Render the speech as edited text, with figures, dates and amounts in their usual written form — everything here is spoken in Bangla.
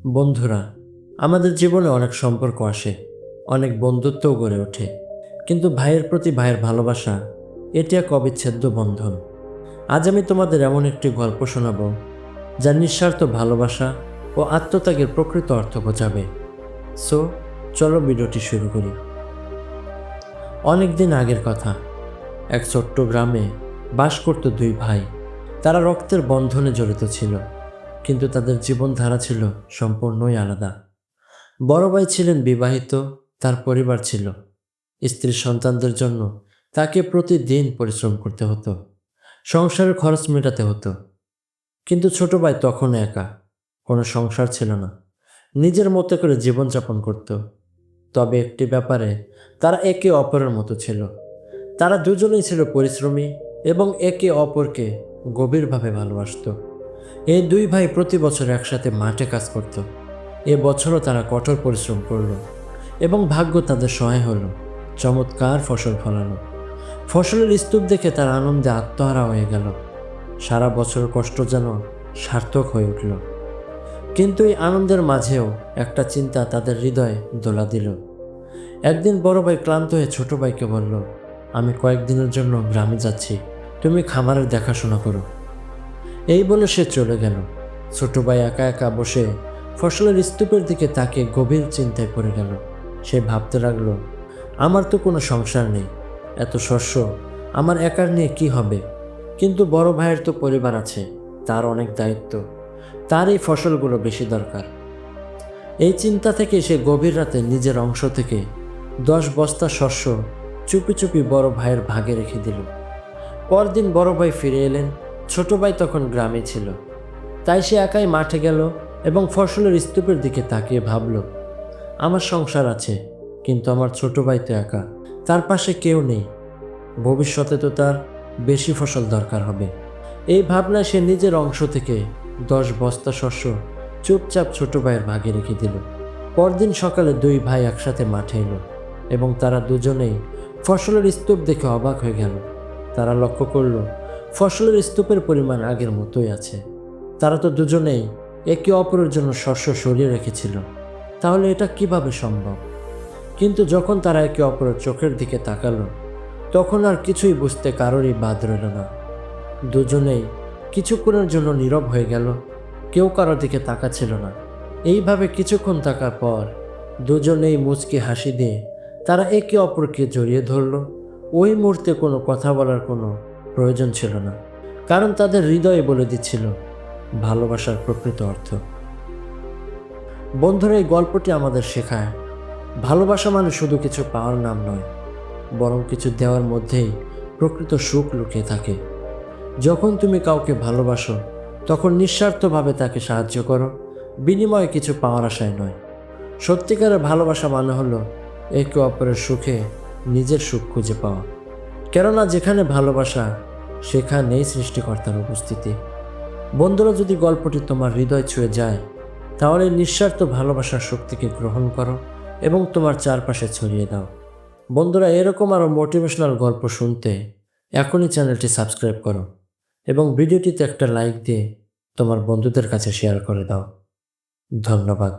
বন্ধুরা, আমাদের জীবনে অনেক সম্পর্ক আসে, অনেক বন্ধুত্বও গড়ে ওঠে। কিন্তু ভাইয়ের প্রতি ভাইয়ের ভালোবাসা, এটি এক অবিচ্ছেদ্য বন্ধন। আজ আমি তোমাদের এমন একটি গল্প শোনাবো, যা নিঃস্বার্থ ভালোবাসা ও আত্মত্যাগের প্রকৃত অর্থ বোঝাবে। সো চলো ভিডিওটি শুরু করি। অনেক দিন আগের কথা, এক ছোট্ট গ্রামে বাস করত দুই ভাই। তারা রক্তের বন্ধনে জড়িত ছিল, কিন্তু তাদের জীবনধারা ছিল সম্পূর্ণই আলাদা। বড় ভাই ছিলেন বিবাহিত, তার পরিবার ছিল। স্ত্রী সন্তানদের জন্য তাকে প্রতিদিন পরিশ্রম করতে হতো, সংসারের খরচ মেটাতে হতো। কিন্তু ছোট ভাই তখন একা, কোনো সংসার ছিল না, নিজের মতো করে জীবনযাপন করত। তবে একটি ব্যাপারে তারা একে অপরের মতো ছিল। তারা দুজনেই ছিল পরিশ্রমী এবং একে অপরকে গভীরভাবে ভালোবাসত। এই দুই ভাই প্রতি বছর একসাথে মাঠে কাজ করত। এ বছরও তারা কঠোর পরিশ্রম করল এবং ভাগ্য তাদের সহায় হলো, চমৎকার ফসল ফলালো। ফসলের স্তূপ দেখে তার আনন্দে আত্মহারা হয়ে গেল। সারা বছর কষ্ট যেন সার্থক হয়ে উঠল। কিন্তু এই আনন্দের মাঝেও একটা চিন্তা তাদের হৃদয়ে দোলা দিল। একদিন বড় ভাই ক্লান্ত হয়ে ছোট ভাইকে বলল, আমি কয়েকদিনের জন্য গ্রামে যাচ্ছি, তুমি খামারের দেখাশোনা করো। এই বলে সে চলে গেল। ছোট ভাই একা একা বসে ফসলের স্তূপের দিকে তাকিয়ে গভীর চিন্তায় পড়ে গেল। সে ভাবতে লাগলো, আমার তো কোনো সংসার নেই, এত শস্য আমার একার নিয়ে কি হবে? কিন্তু বড় ভাইয়ের তো পরিবার আছে, তার অনেক দায়িত্ব, তার এই ফসলগুলো বেশি দরকার। এই চিন্তা থেকে সে গভীর রাতে নিজের অংশ থেকে 10 বস্তা শস্য চুপি চুপি বড় ভাইয়ের ভাগে রেখে দিল। পরদিন বড় ভাই ফিরে এলেন। ছোট ভাই তখন গ্রামে ছিল, তাই সে একাই মাঠে গেল এবং ফসলের স্তূপের দিকে তাকিয়ে ভাবল, আমার সংসার আছে, কিন্তু আমার ছোট ভাই তো একা, তার পাশে কেউ নেই। ভবিষ্যতে তো তার বেশি ফসল দরকার হবে। এই ভাবনায় সে নিজের অংশ থেকে 10 বস্তা শস্য চুপচাপ ছোট ভাইয়ের ভাগে রেখে দিল। পরদিন সকালে দুই ভাই একসাথে মাঠে এলো এবং তারা দুজনেই ফসলের স্তূপ দেখে অবাক হয়ে গেল। তারা লক্ষ্য করল, ফসলের স্তূপের পরিমাণ আগের মতোই আছে। তারা তো দুজনেই একে অপরের জন্য শস্য সরিয়ে রেখেছিল, তাহলে এটা কিভাবে সম্ভব? কিন্তু যখন তারা একে অপরের চোখের দিকে তাকালো, তখন আর কিছুই বুঝতে কারোরই বাদ রইল না। দুজনেই কিছুক্ষণের জন্য নীরব হয়ে গেল, কেউ কারোর দিকে তাকাচ্ছিল না। এইভাবে কিছুক্ষণ থাকার পর দুজনেই মুচকি হাসি দিয়ে তারা একে অপরকে জড়িয়ে ধরল। ওই মুহূর্তে কোনো কথা বলার কোনো প্রয়োজন ছিল না, কারণ তাদের হৃদয়ে বলে দিচ্ছিল ভালোবাসার প্রকৃত অর্থ। বন্ধুরা, এই গল্পটি আমাদের শেখায়, ভালোবাসা মানে শুধু কিছু পাওয়ার নাম নয়, বরং কিছু দেওয়ার মধ্যেই প্রকৃত সুখ লুকিয়ে থাকে। যখন তুমি কাউকে ভালোবাসো, তখন নিঃস্বার্থভাবে তাকে সাহায্য করো, বিনিময়ে কিছু পাওয়ার আশায় নয়। সত্যিকারের ভালোবাসা মানে হলো একে অপরের সুখে নিজের সুখ খুঁজে পাওয়া। কেননা যেখানে ভালোবাসা, সেখানেই সৃষ্টিকর্তার উপস্থিতি। বন্ধুরা, যদি গল্পটি তোমার হৃদয় ছুঁয়ে যায়, তাহলে নিঃস্বার্থ ভালোবাসার শক্তিকে গ্রহণ করো এবং তোমার চারপাশে ছড়িয়ে দাও। বন্ধুরা, এরকম আরও মোটিভেশনাল গল্প শুনতে এখনই চ্যানেলটি সাবস্ক্রাইব করো এবং ভিডিওটিতে একটা লাইক দিয়ে তোমার বন্ধুদের কাছে শেয়ার করে দাও। ধন্যবাদ।